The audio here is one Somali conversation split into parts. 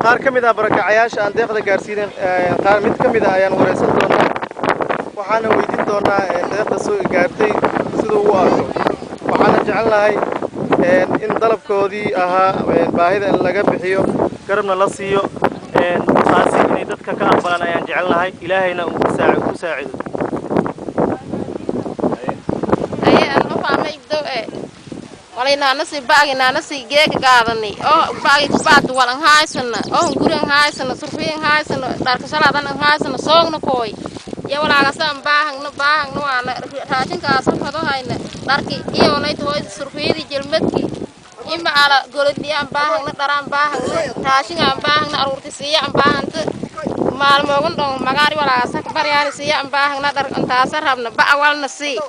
qaar ka mid ah barakacayaasha aan deeqda gaarsiinin qaar mid ka mid ah ayaan wareysan doonaa waxaana weydiin doonaa deeqda soo gaartay sidoo uu arko waxaana jecelnahay in dalabkoodii ahaa baahida in laga bixiyo garabna la siiyo taasi inay dadka ka aqbalaan ayaan jecelnahay ilaahayna uu ku saacido ولينا نسي باقينا نسي جيك قاضني أو باقي بعد ولا هاي سنة أو نقولين هاي سنة صرفين هاي سنة دارك سلطة هاي سنة صوغ نكوي يا ولا قسم باهن نوانا راشين كاسم هذا هاي داركي إيه ونايت هاي صرفين جلمتكي إما على قولت لي أم باهن ندرام باهن راشين أم باهن أرورتي سيا أم باهن مال موجود دون مغاري ولا قسم بريان سيا أم باهن ندر أنتاسر هم بأول نسي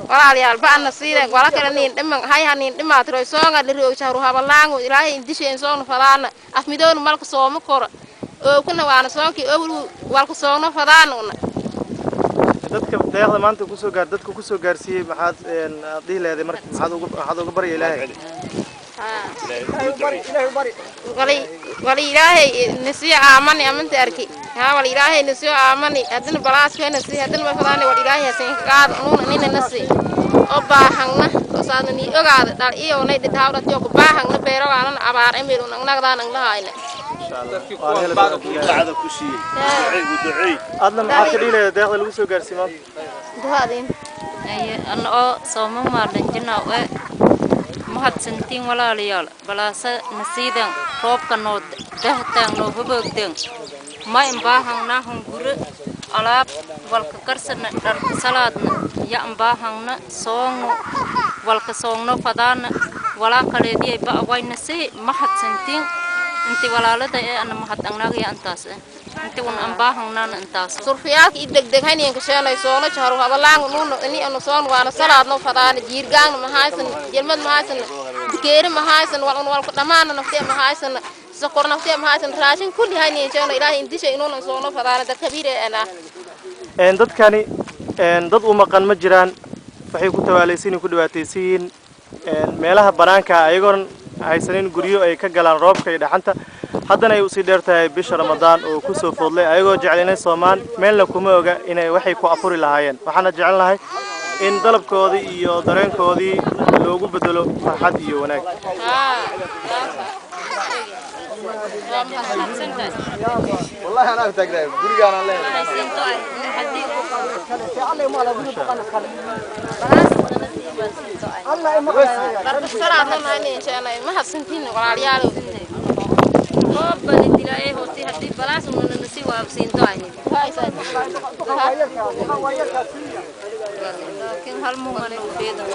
ولا ليال بأن نصيرك ولا كرنين دم هاي هنين دم أتروي سونغ اللي هو شهر هذا اللعنة وإلهي إنديش إنسان فلان أفمدون ملك صوم كور وكنا وانا صومك أول ملك صوم فلان dadka deeqda maanta ku soo gaar dadku ku soo gaarsiiyay maxaad dhii leedahay markii maxaad uga bari ilaahay wali ilaahay nasiya aamani amanta arki ha wali ilaahay nasiya aamani hadana balaas ka nasiya hadana ma fadaan wali ilaahay san qaad nina nasi oo baahangna oo saadani ogaada dal iyo nay dhawrad iyo ku baahangna beero aan abaar emir nagdaan ang lahayna dadkii ku baad ku dhacda ku siiyay ducay adna maxaad ka dhii leedahay deeqda lagu soo gaarsiiyay maanta duhaadin ay anoo sooma maadan jinaa mahadsantiin walaalayaal balaasa nasiidan roobka noo dahtaan noo hubogdan ma imbaahangna hungure alaab walka karsana dharka salaadna ya imbaahangna soongo walka soongno fadaana walaa kaleedii ba wayna si mahadsantiin inti walaalada ee ana mahadangnaga antaas inti wan imbaahangna antaas surfiyaak idegdeg haneen ka sheelay soono jahar hada laang nuuno ini anu soon waana salaadno fadaana jiirgaan ma haysan jelmad ma haysan geeri ma haysan wal ku dhamaana naftee ma haysan سكر نفتي ما هاي سنتراشين كل هاي نيجان إلهي إنتي شيء إنه نصونه فضانا ده كبير أنا. دad kani dad u maqan ma jiraan waxay ku tawaalaysiin ku dhibaataysiin meelaha banaanka ayagoon haysanin guriyo ay ka galaan roobka iyo dhaxanta haddana ay u sii dheertahay bisha Ramadaan oo ku soo foodlay ayagoo jecel Soomaan meelna kuma oga inay waxay ku afuri lahaayeen waxaana jecelnahay in dalabkoodii iyo dareenkoodii loogu bedelo farxad iyo wanaag. والله أنا أفتكر برجع أنا له. الله ما بسرعة ما هني إن شاء الله ما حسنتين ولا عياله. ما بدي تلاقيه هوتي هدي بلاش من النسي وابسين تاني. هاي سيد. لكن هالمو ما له بيدا.